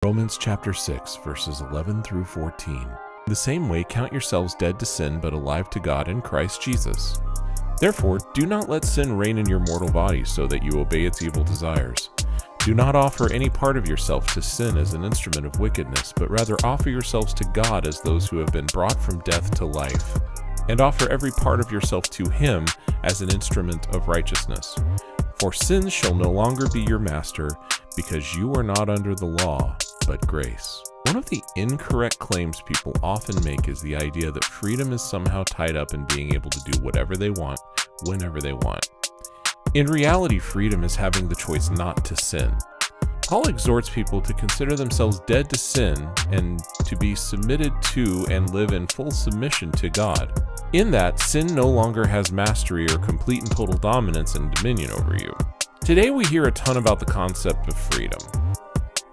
Romans chapter 6, verses 11 through 14. The same way, count yourselves dead to sin, but alive to God in Christ Jesus. Therefore, do not let sin reign in your mortal body so that you obey its evil desires. Do not offer any part of yourself to sin as an instrument of wickedness, but rather offer yourselves to God as those who have been brought from death to life, and offer every part of yourself to Him as an instrument of righteousness. For sin shall no longer be your master, because you are not under the law, but grace. One of the incorrect claims people often make is the idea that freedom is somehow tied up in being able to do whatever they want, whenever they want. In reality, freedom is having the choice not to sin. Paul exhorts people to consider themselves dead to sin and to be submitted to and live in full submission to God. In that, sin no longer has mastery or complete and total dominance and dominion over you. Today we hear a ton about the concept of freedom.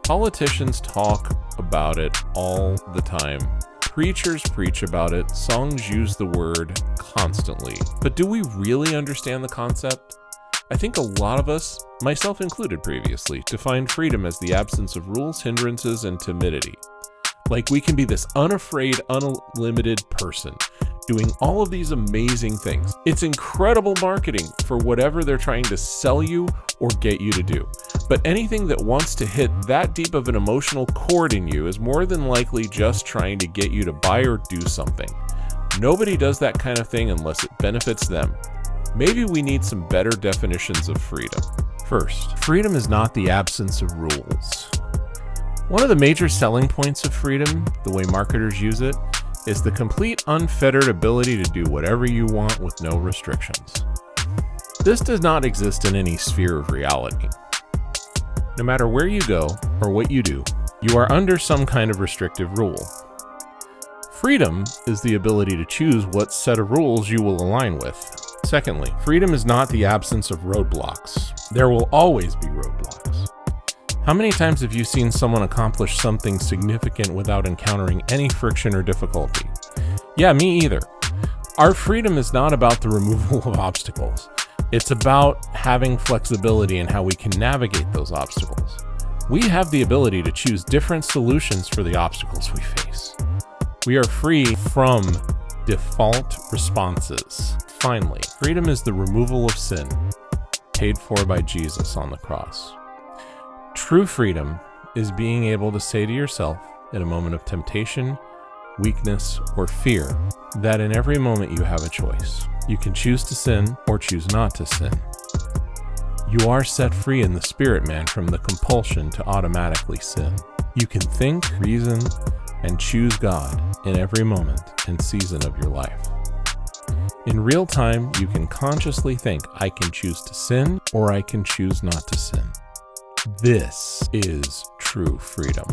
Politicians talk about it all the time. Preachers preach about it. Songs use the word constantly. But do we really understand the concept? I think a lot of us, myself included previously, define freedom as the absence of rules, hindrances, and timidity. Like we can be this unafraid, unlimited person doing all of these amazing things. It's incredible marketing for whatever they're trying to sell you or get you to do. But anything that wants to hit that deep of an emotional chord in you is more than likely just trying to get you to buy or do something. Nobody does that kind of thing unless it benefits them. Maybe we need some better definitions of freedom. First, freedom is not the absence of rules. One of the major selling points of freedom, the way marketers use it, is the complete unfettered ability to do whatever you want with no restrictions. This does not exist in any sphere of reality. No matter where you go or what you do, you are under some kind of restrictive rule. Freedom is the ability to choose what set of rules you will align with. Secondly, freedom is not the absence of roadblocks. There will always be roadblocks. How many times have you seen someone accomplish something significant without encountering any friction or difficulty? Yeah, me either. Our freedom is not about the removal of obstacles. It's about having flexibility in how we can navigate those obstacles. We have the ability to choose different solutions for the obstacles we face. We are free from default responses. Finally, freedom is the removal of sin, paid for by Jesus on the cross. True freedom is being able to say to yourself in a moment of temptation, weakness, or fear that in every moment you have a choice. You can choose to sin or choose not to sin. You are set free in the spirit man from the compulsion to automatically sin. You can think, reason, and choose God in every moment and season of your life. In real time, you can consciously think, I can choose to sin or I can choose not to sin. This is true freedom.